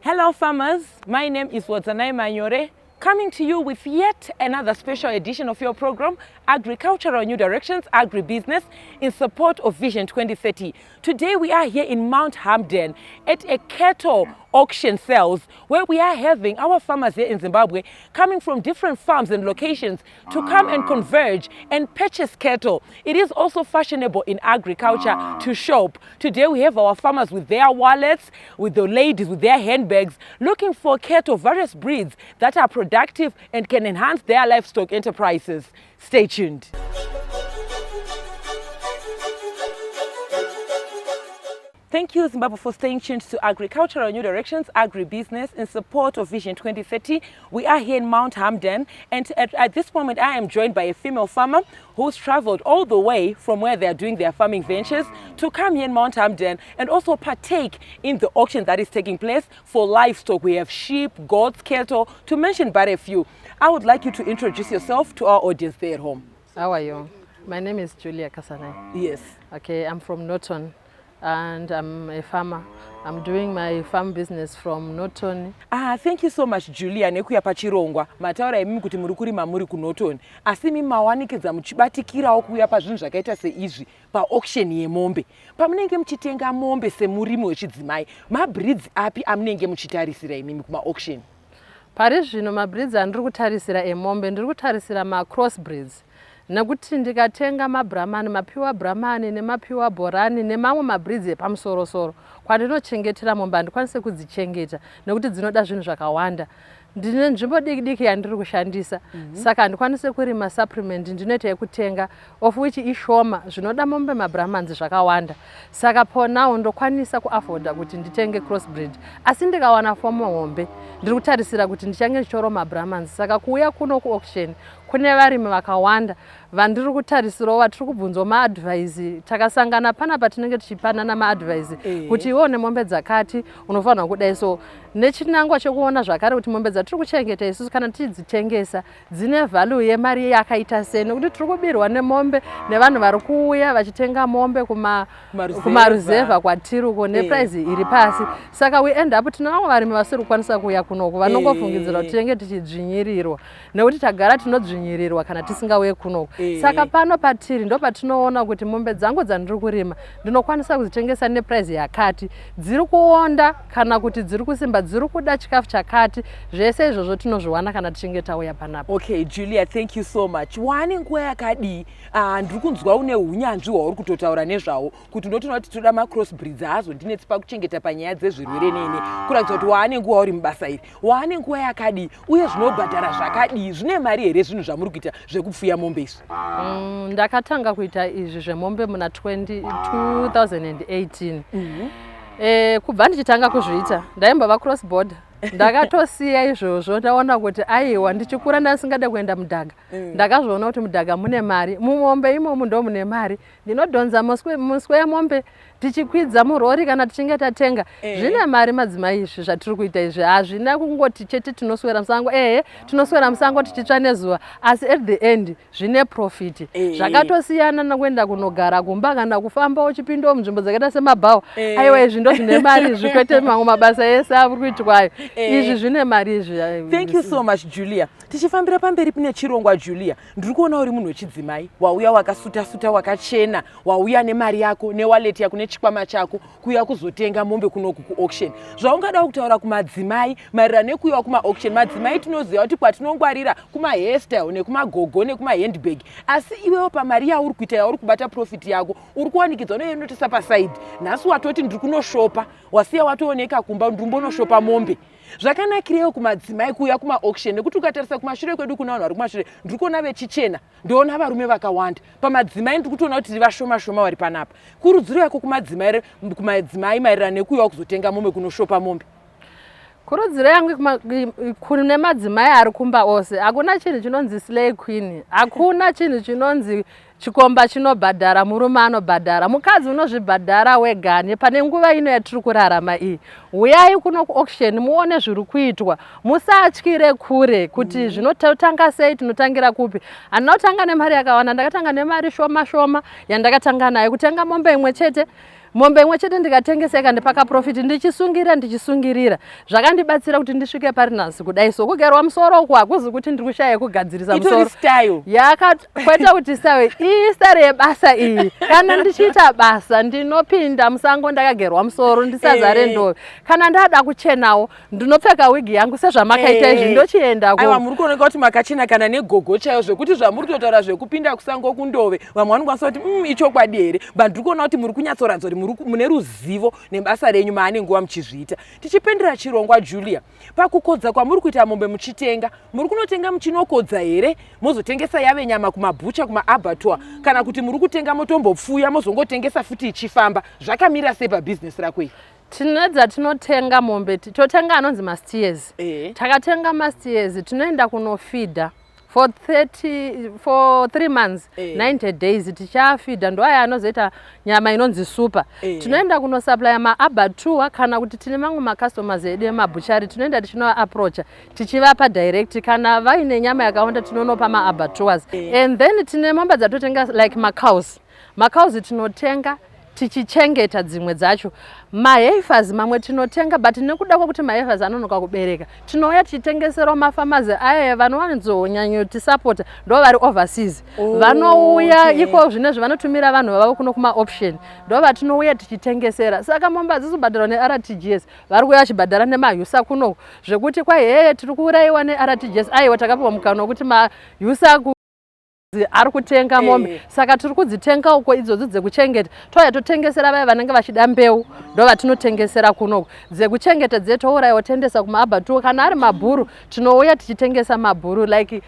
Hello farmers, my name is Wadzanai Manyore, coming to you with yet another special edition of your program, Agricultural New Directions, Agribusiness, in support of Vision 2030. Today we are here in Mount Hamden at a cattle auction sales where we are having our farmers here in Zimbabwe coming from different farms and locations to come and converge and purchase cattle. It is also fashionable in agriculture to shop. Today we have our farmers with their wallets, with the ladies with their handbags, looking for cattle, various breeds that are productive and can enhance their livestock enterprises. Stay tuned. Thank you, Zimbabwe, for staying tuned to Agricultural New Directions, Agribusiness, in support of Vision 2030. We are here in Mount Hamden, and at this moment I am joined by a female farmer who's traveled all the way from where they are doing their farming ventures to come here in Mount Hamden and also partake in the auction that is taking place for livestock. We have sheep, goats, cattle, to mention but a few. I would like you to introduce yourself to our audience there at home. How are you? My name is Julia Kasanai. Yes. Okay, I'm from Norton. And I'm a farmer. I'm doing my farm business from Norton. Thank you so much, Julia. Nekuya pachirongwa mataura imi kuti muri kurima muri ku Norton. Asi mimi mawanikedza muchibatikirawo kuya pazvinhu zvakaita seizvi pa-auction yemombe. Pamunenge muchitenga mombe semurimi wechidzimai, mabreeds api amunenge muchitarisira imimi kuma-auction? Pari zvino mabreeds andiri kutarisira emombe, ndiri kutarisira ma-cross breeds. Nekuti ndikatenga maBrahman, mapiwa Brahman nemapiwa Borani nemamwe mabreeds epamusoro-soro kwandinochengetera mombe handikwanise kudzichengeta nekuti dzinoda zvinhu zvakawanda. Ndine nzvimbo diki yandiri kushandisa, saka handikwanise kurima supplement, ndinoita yekutenga, of which ishoma zvinoda mombe maBrahmans zvakawanda. Saka ponawo ndokwanisa kuafforda kuti nditenge crossbreed. Asi ndikawana fomo mombe ndiri kutarisira kuti ndichange ndichoro maBrahmans. Saka kuuya kuno kuauction kune varimi vakawanda vandiri kutarisirawo vatiri kubvunzwa maadvise. Takasangana pana patinenge tichipanana maadvise kuti iwo nemombe dzakati unofanira kudai. So nechinangwa chekuona zvakare kuti mombe dzatiri kuchengeta isusu kana tichidzitengesa dzine value yemari yakaita sei, nekuti tiri kubirwa nemombe nevanhu vari kuuya vachitenga mombe kumaruzevha kwatiri uko neprice iri pasi. Saka we end up tine vamwe varimi vasiri kukwanisa kuuya kunoku vanongofungidzira kuti tinenge tichidzvinyirirwa nekuti tagara tinodzvinyirirwa kana tisingauye kunoku. Saka pano patiri ndo patinoona kuti mombe dzangu dzandiri kurima ndinokwanisa kudzitengesa neprice yakati, dziri kuonda kana kuti dziri kusimba, dziri kuda chikafu chakati, zvese izvozvo tinozviwana kana tichinge tauya panapa. Okay, Julia, thank you so much. Wane nguva yakadii ndiri kunzwa une hunyanzvi hwauri kutotaura nezvawo kuti ndotoona kuti toda ma-cross breeds hazo ndinetsi pakuchengeta panyaya dzezvirwere nene, kuratidza kuti waane nguva uri mubasa iri. Waane nguva yakadii uye zvinobhadhara zvakadii? Zvine mari here zvinhu zvamuri kuita zvekupfuya mombe izvi? Ndakatanga kuita izvi zvemombe muna 2018. Kubva ndichitanga kuzviita ndaimbova cross border. Ndakatosiya izvozvo ndaona kuti aiwa ndichikura ndasingade kuenda mudhaga. Ndakazviona kuti mudhaga mune mari, mumombe imomo ndo mune mari. Ndinodhonza muswe yemombe tichikwidza murori kana tichinge tatenga. Zvine mari madzimai izvi zvatiri kuita izvi. Hazvina kungoti chete tinoswera musango, tinoswera musango tichitsva nezuva, asi at the end zvine profit. Zvakatosiyana nekuenda kunogara kumba kana kufamba uchipinda munzvimbo dzakaita semabhawa. Aiwa izvi ndo zvine mari izvi, kwete mamwe mabasa ese ari kuitwayo. Izvi zvine mari izvi. Thank you so much, Julia. Tichifambira pamberi pine chirongwa, Julia, ndiri kuona uri munhu wechidzimai wauya wakasuta wakachena, wauya nemari yako newallet yako nechikwama chako kuuya kuzotenga mombe kunoku kuauction. Zvaungada kutaura kumadzimai maererano nekuuya kuma-auction? Madzimai tinoziva kuti kwatinongwarira kuma-hairstyle nekumagogo nekuma-handbag, asi iwewo pamari yauri kuita yauri kubata profit yako uri kuwanikidza unoinotesa pasaidi. Nhasi watoti ndiri kunoshopa, wasiya watooneka kumba ndiri kumbonoshopa mombe. Zvakanakirewo kumadzimai kuuya kuma-auction nekuti ukatarisa kumashure kwedu kuna vanhu vari kumashure ndiri kuona vechichena, ndoona varume vakawanda. Pamadzimai ndiri kutoona kuti vashoma vari panapa. Kurudziro yako kumadzimai maererano nekuuya kuzotenga mombe kunoshopa mombe? Kurudziro yangu kune madzimai ari kumba ose, hakuna chinhu chinonzi slay queen, hakuna chinhu chinonzi chikomba chinobhadhara, murume anobhadhara, mukadzi unozvibhadhara wegani. Pane nguva ino yatiri kurarama iyi, uyai kuno kuauction muone zviri kuitwa, musatyire kure kuti zvinotanga sei, tinotangira kupi. Handina kutanga nemari yakawanda, ndakatanga nemari shoma shoma yandakatanga nayo kutenga mombe imwe chete. Mombe imwe chete ndikatengeseka ndipaka profit, ndichisungirira zvakandibatsira kuti ndisvike pari nhasi kudai. So kugerwa musoro uku hakuzi kuti ndiri kushaya kugadzirisa musoro, kwete kuti style iyi style yebasa iyi. Kana ndichiita basa ndinopinda musango ndakagerwa musoro ndisazare ndove. Kana ndada kuchenawo ndinopfeka wigi yangu sezvamakaita izvi ndochienda ku. Aiwa, muri kuoneka kuti makachena kana negogo chayo zvekuti zvamuri kutotaura zvekupinda kusango kundove vamwe vanokwanisa kuti ichokwadi here, but ndiri kuona kuti muri kunyatsoratsa mune ruzivo nebasa renyu maane nguva muchizviita. Tichipendera chirongwa Julia, pakukodza kwamuri kuita mombe muchitenga, muri kunotenga muchinokodza here mozotengesa yave nyama kumabhucha kumaabattoir, kana kuti muri kutenga motombopfuya mozongotengesa futi ichifamba? Zvakamira sei pabusiness rako iyi? Tinedza tinotenga mombe, totenga anonzi masteers. Takatenga masteers tinoenda kunofida for 3 months, 90 days tichafida, ndo aya anozoita nyama inonzi super. Tinoenda kunosupply maabattoir, kana kuti tine mamwe macustomers edu emabhuchari tinoenda tichinoa approacha tichivapa direct, kana vaine nyama yakawanda tinonopa maabattoirs. And then tine mombe dzatotenga like macows tinotenga tichichengeta dzimwe dzacho. Maheifers mamwe tinotenga, but nekuda kwokuti maheifers anonoka kubereka tinouya tichitengesera mafamazi aya vanonyanyotisupport, ndo vari overseas vanouya iko zvinezvi vanotumira vanhu vavo kuno kuma option, ndo vatinouya tichitengesera. Saka mombe hadzizobhadharwa neRTGS, vari kuuya vachibhadhara nemahusa kuno, zvekuti kwai tiri kuurayiwa neRTGS, aiwa takapiwa mukana wekuti mahusa ari kutenga mombe, saka tiri kudzitenga uko idzodzo dzekuchengeta. Touya totengesera vaya vanenge vachida mbeu, ndo vatinotengesera kunoko. Dzekuchengeta dzetourayiwa tendesa kumaabattoir, kana ari mabhuru tinouya tichitengesa mabhuru. Like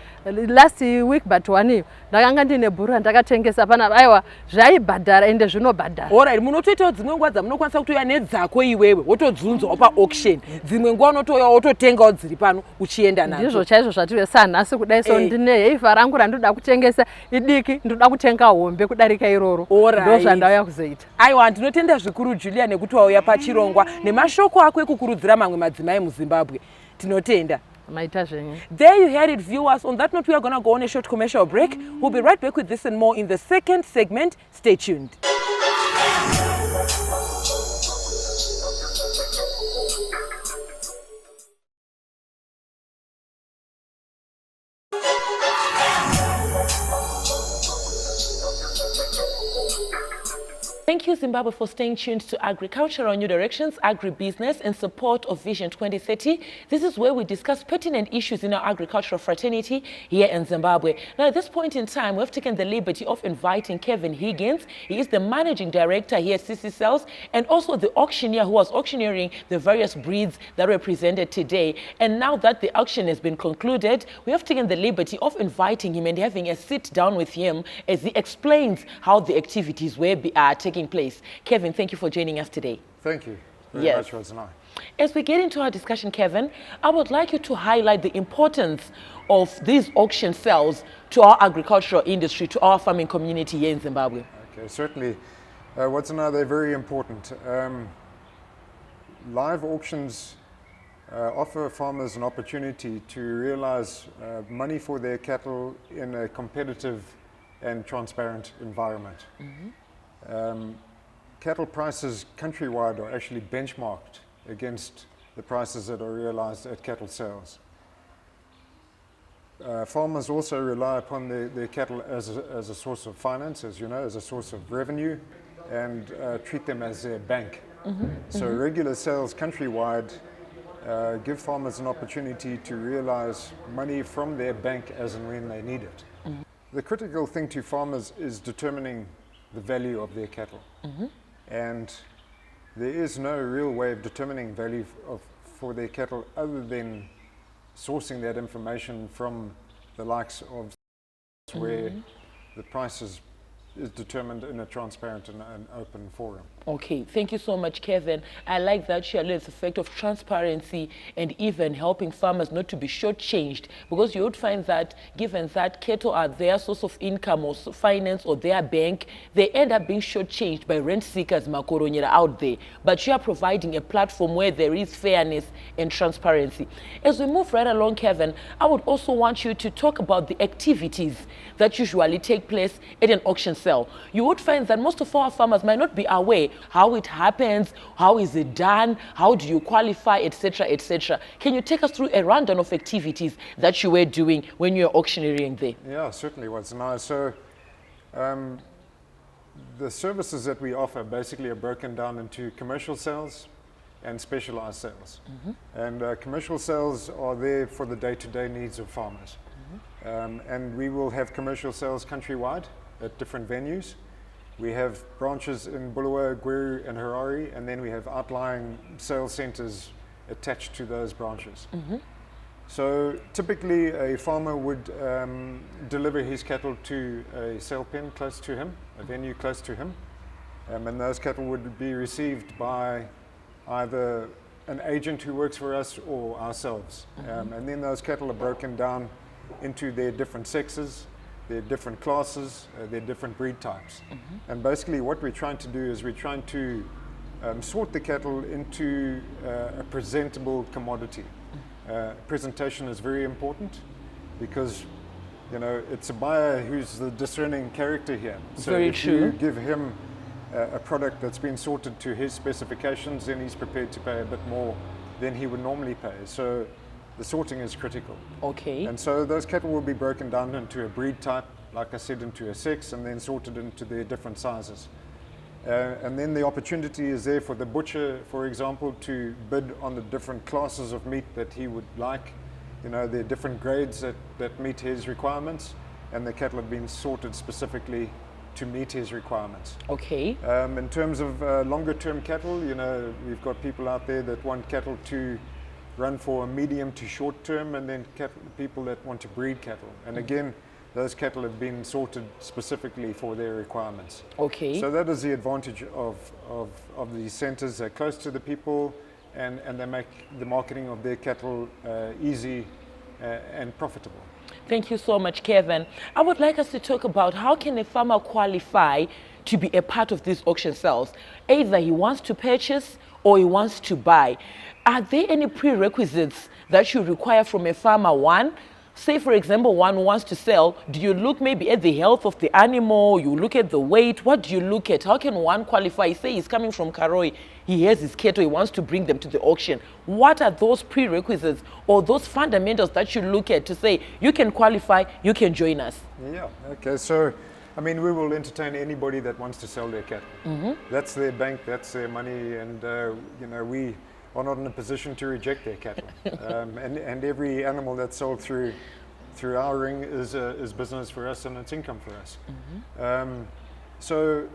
last week but one ndakanga ndine bhuru ndakatengesa pana, aiwa zvaibhadhara ende zvinobhadhara. Alright, munotoitawo dzimwe nguva dzamunokwanisa kutouya nedzako iwewe wotodzunzwawo paauction, dzimwe nguva unotouya wototengawo dziri pano uchienda nadzo. Ndizvo chaizvo zvatiri sanhasi kudai. So ndine heifa rangu randoda kutengesa idiki, ndoda kutenga hombe kudarika iroro, ndo zvandauya kuzoita. Aiwa, ndinotenda zvikuru Julia nekuti wauya pachirongwa nemashoko ako ekukurudzira mamwe madzimai muZimbabwe. Tinotenda. There you heard it, viewers. On that note, we are going to go on a short commercial break. We'll be right back with this and more in the second segment. Stay tuned. Thank you, Zimbabwe, for staying tuned to Agricultural New Directions, Agribusiness, in support of Vision 2030. This is where we discuss pertinent issues in our agricultural fraternity here in Zimbabwe. Now, at this point in time, we've taken the liberty of inviting Kevin Higgins. He is the managing director here at CC Cells, and also the auctioneer who was auctioneering the various breeds that were presented today. And now that the auction has been concluded, we have taken the liberty of inviting him and having a sit down with him as he explains how the activities were taking place. Kevin, thank you for joining us today. Thank you very much, Wadzanai. As we get into our discussion, Kevin, I would like you to highlight the importance of these auction sales to our agricultural industry, to our farming community here in Zimbabwe. Okay, certainly. Wadzanai, they're very important. Live auctions offer farmers an opportunity to realize money for their cattle in a competitive and transparent environment. Cattle prices countrywide are actually benchmarked against the prices that are realized at cattle sales. Farmers also rely upon their cattle as a source of finance, as you know, as a source of revenue, and treat them as their bank. So regular sales countrywide give farmers an opportunity to realize money from their bank as and when they need it. The critical thing to farmers is determining the value of their cattle. And there is no real way of determining value for their cattle other than sourcing that information from the likes of where the prices is determined in a transparent and open forum. Okay, thank you so much, Kevin. I like that you highlighted the fact of transparency and even helping farmers not to be shortchanged, because you would find that given that cattle are their source of income or finance or their bank, they end up being shortchanged by rent seekers makoronyera out there. But you are providing a platform where there is fairness and transparency. As we move right along, Kevin, I would also want you to talk about the activities that usually take place at an auction sale. You would find that most of our farmers might not be aware how it happens, how is it done, how do you qualify, etc., etc. Can you take us through a rundown of activities that you were doing when you were auctioneering there? Yeah, certainly, Wadzanai. So the services that we offer basically are broken down into commercial sales and specialized sales. And commercial sales are there for the day-to-day needs of farmers. And we will have commercial sales countrywide at different venues. We have branches in Bulawayo, Gweru and Harare, and then we have outlying sales centers attached to those branches. So typically a farmer would deliver his cattle to a sale pen close to him, a venue close to him, and those cattle would be received by either an agent who works for us or ourselves. And then those cattle are broken down into their different sexes, their different classes, their different breed types. And basically what we're trying to do is we're trying to sort the cattle into a presentable commodity. Presentation is very important because, you know, it's a buyer who's the discerning character here. So Very if true. you give him a product that's been sorted to his specifications, then he's prepared to pay a bit more than he would normally pay. So the sorting is critical. Okay. And so those cattle will be broken down into a breed type, like I said, into a sex, and then sorted into their different sizes. And then the opportunity is there for the butcher, for example, to bid on the different classes of meat that he would like. You know, there are different grades that meet his requirements, and the cattle have been sorted specifically to meet his requirements. Okay. In terms of longer term cattle, you know, we've got people out there that want cattle to run for a medium to short term, and then people that want to breed cattle. And again, those cattle have been sorted specifically for their requirements. Okay. So that is the advantage of these centers. They're close to the people, and they make the marketing of their cattle easy and profitable. Thank you so much, Kevin. I would like us to talk about how can a farmer qualify to be a part of these auction sales. Either he wants to purchase or he wants to buy. Are there any prerequisites that you require from a farmer? One, say for example, one wants to sell. Do you look maybe at the health of the animal? You look at the weight? What do you look at? How can one qualify? Say he's coming from Karoi, he has his cattle, he wants to bring them to the auction. What are those prerequisites or those fundamentals that you look at to say you can qualify, you can join us? Yeah, okay, so I mean, we will entertain anybody that wants to sell their cattle. That's their bank, that's their money, and you know, we are not in a position to reject their cattle. And every animal that's sold through our ring is business for us, and it's income for us. So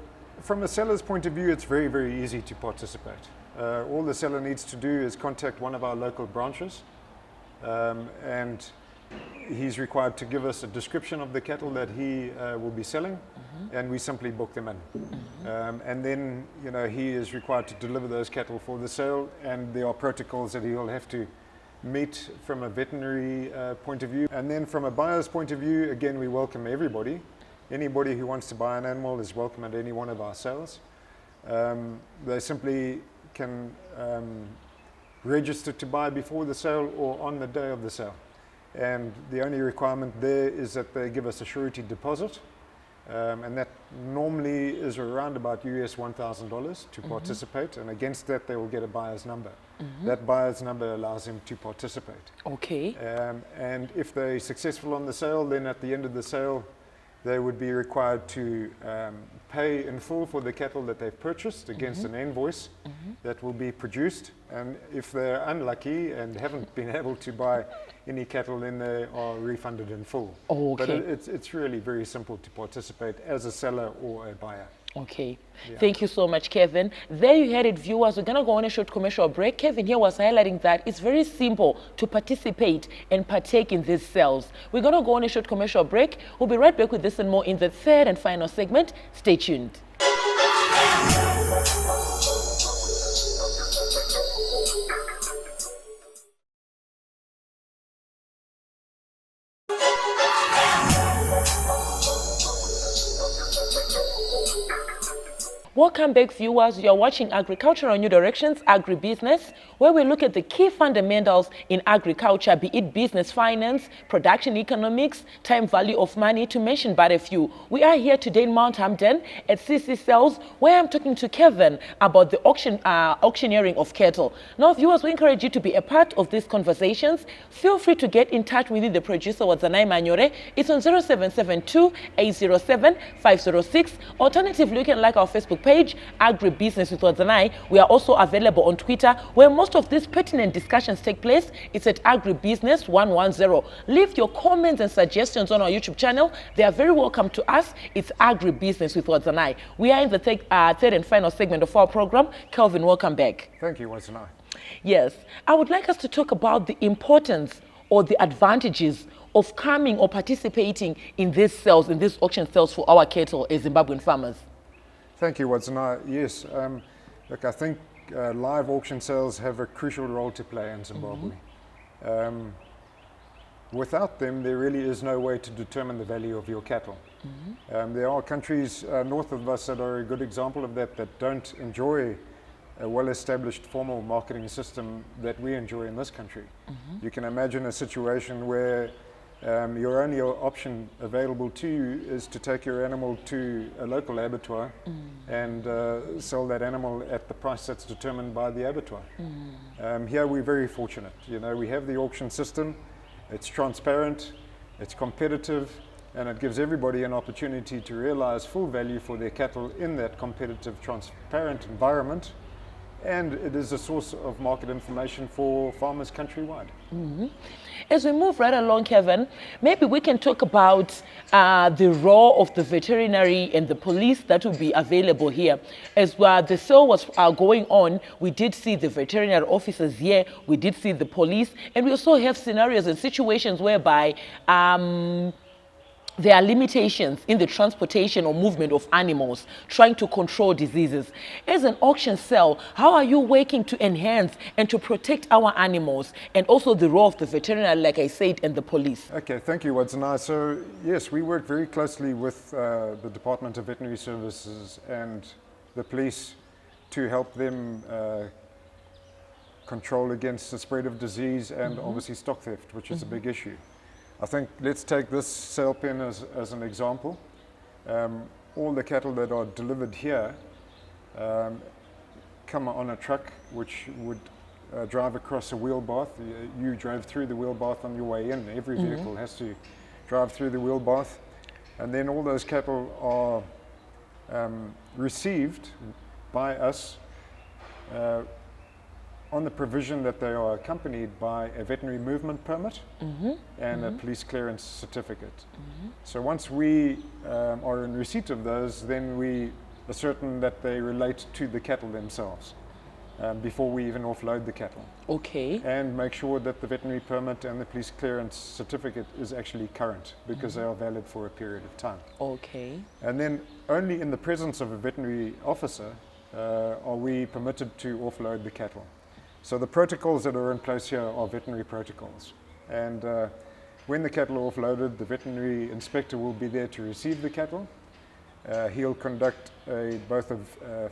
from a seller's point of view, it's very, very easy to participate. All the seller needs to do is contact one of our local branches, and he's required to give us a description of the cattle that he will be selling, and we simply book them in. And then, you know, he is required to deliver those cattle for the sale, and there are protocols that he'll have to meet from a veterinary point of view. And then from a buyer's point of view, again, we welcome everybody. Anybody who wants to buy an animal is welcome at any one of our sales. They simply can register to buy before the sale or on the day of the sale. And the only requirement there is that they give us a surety deposit, and that normally is around about US $1,000 to participate, and against that they will get a buyer's number. That buyer's number allows them to participate. Okay. And if they're successful on the sale, then at the end of the sale they would be required to pay in full for the cattle that they've purchased against an invoice that will be produced. And if they're unlucky and haven't been able to buy any cattle, then they are refunded in full. Okay. But it's really very simple to participate as a seller or a buyer. Okay. Thank you so much, Kevin. There you had it, viewers. We're going to go on a short commercial break. Kevin here was highlighting that it's very simple to participate and partake in these sales. We're going to go on a short commercial break. We'll be right back with this and more in the third and final segment. Stay tuned. Welcome back, viewers. You're watching Agricultural New Directions, Agribusiness, where we look at the key fundamentals in agriculture, be it business finance, production economics, time value of money, to mention but a few. We are here today in Mount Hampden at CC Sales, where I'm talking to Kevin about the auctioneering of cattle. Now, viewers, we encourage you to be a part of these conversations. Feel free to get in touch with the producer, Wadzanai Manyore. It's on 0772 807 506. Alternatively, you can like our Facebook page, Agribusiness with Wadzanai. We are also available on Twitter, where most of these pertinent discussions take place. It's at Agribusiness 110. Leave your comments and suggestions on our YouTube channel. They are very welcome to us. It's Agribusiness with Wadzanai. We are in the third and final segment of our program. Kelvin, welcome back. Thank you, Wadzanai. Yes, I would like us to talk about the importance or the advantages of coming or participating in these sales, in these auction sales for our cattle as Zimbabwean farmers. Thank you, Wadzanai. Yes, look, I think live auction sales have a crucial role to play in Zimbabwe. Without them, there really is no way to determine the value of your cattle. There are countries north of us that are a good example of that, that don't enjoy a well-established formal marketing system that we enjoy in this country. You can imagine a situation where your only option available to you is to take your animal to a local abattoir and sell that animal at the price that's determined by the abattoir. Here we're very fortunate. You know, we have the auction system. It's transparent, it's competitive, and it gives everybody an opportunity to realize full value for their cattle in that competitive, transparent environment. And it is a source of market information for farmers countrywide. As we move right along, Kevin, maybe we can talk about the role of the veterinary and the police that will be available here. As the sale was going on, we did see the veterinary officers here, we did see the police, and we also have scenarios and situations whereby there are limitations in the transportation or movement of animals, trying to control diseases. As an auction sale, how are you working to enhance and to protect our animals, and also the role of the veterinary, like I said, and the police? Okay, thank you, Wadzanai. So yes, we work very closely with the Department of Veterinary Services and the police to help them control against the spread of disease and obviously stock theft, which is a big issue. I think let's take this sale pen as an example. All the cattle that are delivered here come on a truck which would drive across a wheel bath. You drove through the wheel bath on your way in. Every vehicle has to drive through the wheel bath. And then all those cattle are received by us on the provision that they are accompanied by a veterinary movement permit and a police clearance certificate. So once we are in receipt of those, then we are certain that they relate to the cattle themselves before we even offload the cattle. Okay. And make sure that the veterinary permit and the police clearance certificate is actually current, because they are valid for a period of time. Okay. And then only in the presence of a veterinary officer are we permitted to offload the cattle. So the protocols that are in place here are veterinary protocols. And when the cattle are offloaded, the veterinary inspector will be there to receive the cattle. He'll conduct both a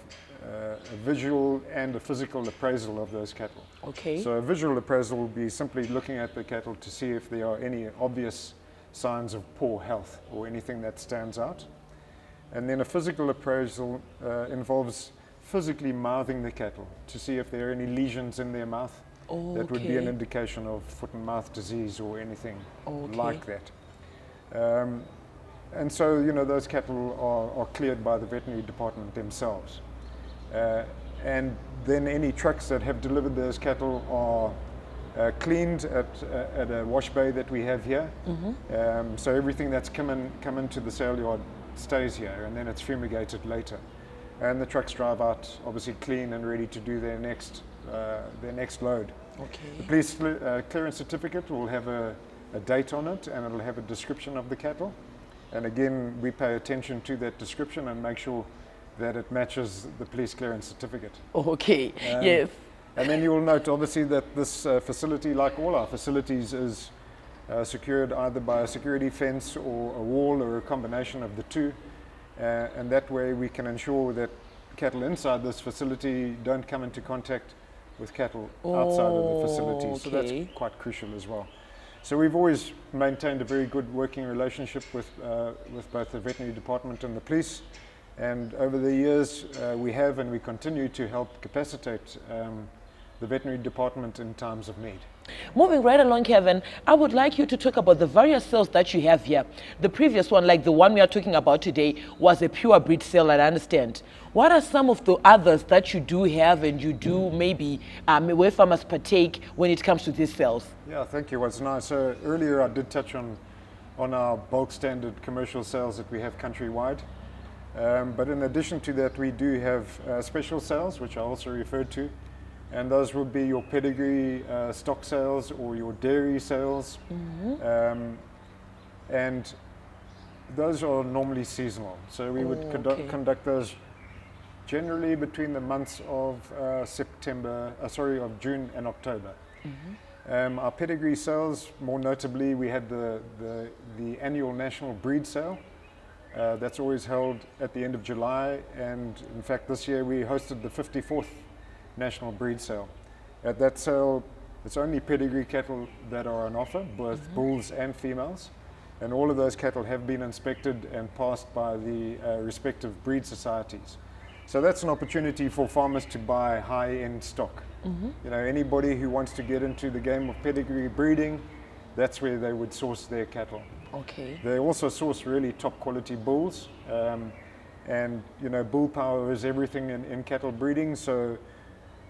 visual and a physical appraisal of those cattle. Okay. So a visual appraisal will be simply looking at the cattle to see if there are any obvious signs of poor health or anything that stands out. And then a physical appraisal involves physically mouthing the cattle to see if there are any lesions in their mouth. That would be an indication of foot and mouth disease or anything like that. And so, you know, those cattle are cleared by the veterinary department themselves. And then any trucks that have delivered those cattle are cleaned at a wash bay that we have here. So everything that's come into the sale yard stays here, and then it's fumigated later. And the trucks drive out obviously clean and ready to do their next load. Okay. The police clearance certificate will have a date on it, and it'll have a description of the cattle. And again, we pay attention to that description and make sure that it matches the police clearance certificate. Okay, yes. And then you will note obviously that this facility, like all our facilities, is secured either by a security fence or a wall or a combination of the two. And that way we can ensure that cattle inside this facility don't come into contact with cattle outside of the facility. So that's quite crucial as well. So we've always maintained a very good working relationship with both the veterinary department and the police. And over the years we have and we continue to help capacitate the veterinary department in times of need. Moving right along, Kevin, I would like you to talk about the various sales that you have here. The previous one, like the one we are talking about today, was a pure breed sale, I understand. What are some of the others that you do have and you do maybe where farmers partake when it comes to these sales? Yeah, thank you. What's nice. So earlier I did touch on our bulk standard commercial sales that we have countrywide. But in addition to that, we do have special sales, which I also referred to. And those would be your pedigree stock sales or your dairy sales. And those are normally seasonal. So we would conduct those generally between the months of June and October. Our pedigree sales, more notably, we had the annual national breed sale. That's always held at the end of July. And in fact, this year we hosted the 54th national breed sale. At that sale, it's only pedigree cattle that are on offer, both bulls and females, and all of those cattle have been inspected and passed by the respective breed societies. So that's an opportunity for farmers to buy high-end stock. You know, anybody who wants to get into the game of pedigree breeding, that's where they would source their cattle. Okay. They also source really top quality bulls, and you know, bull power is everything in cattle breeding, so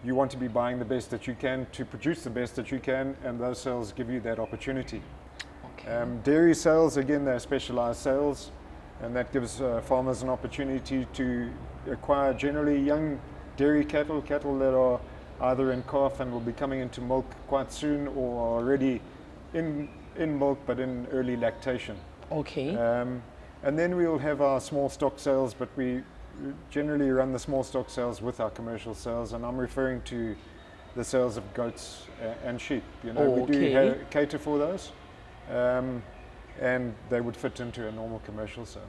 you want to be buying the best that you can to produce the best that you can, and those sales give you that opportunity. Dairy sales, again, they're specialized sales, and that gives farmers an opportunity to acquire generally young dairy cattle that are either in calf and will be coming into milk quite soon, or are already in milk but in early lactation. Okay. And then we'll have our small stock sales, but we generally run the small stock sales with our commercial sales, and I'm referring to the sales of goats and sheep. You know, we do cater for those, and they would fit into a normal commercial sale.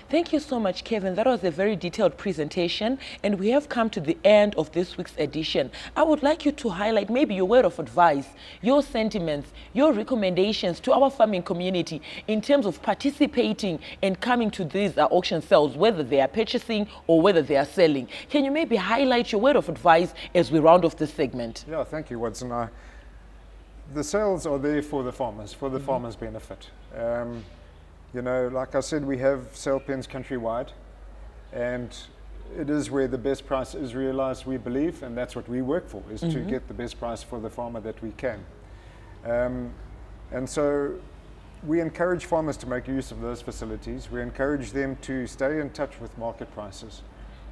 Thank you so much, Kevin. That was a very detailed presentation, and we have come to the end of this week's edition. I would like you to highlight maybe your word of advice, your sentiments, your recommendations to our farming community in terms of participating and coming to these auction sales, whether they are purchasing or whether they are selling. Can you maybe highlight your word of advice as we round off this segment? Yeah, thank you, Wadzanai. The sales are there for the farmers, for the farmers' benefit. You know, like I said, we have sale pens countrywide, and it is where the best price is realized, we believe, and that's what we work for, is to get the best price for the farmer that we can. And so we encourage farmers to make use of those facilities. We encourage them to stay in touch with market prices.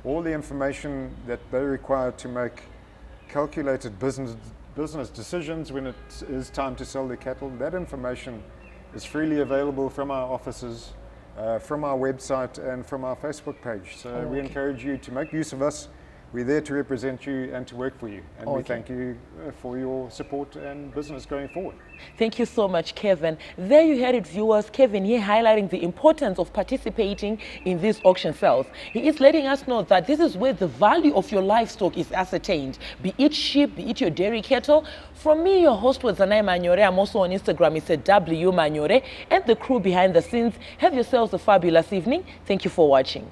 All the information that they require to make calculated business decisions when it is time to sell their cattle, that information is freely available from our offices, from our website, and from our Facebook page. So we encourage you to make use of us. We're there to represent you and to work for you. And we thank you for your support and business going forward. Thank you so much, Kevin. There you heard it, viewers. Kevin here highlighting the importance of participating in these auction sales. He is letting us know that this is where the value of your livestock is ascertained, be it sheep, be it your dairy cattle. From me, your host, Wadzanai Manyore. I'm also on Instagram. It's W Manyore, and the crew behind the scenes. Have yourselves a fabulous evening. Thank you for watching.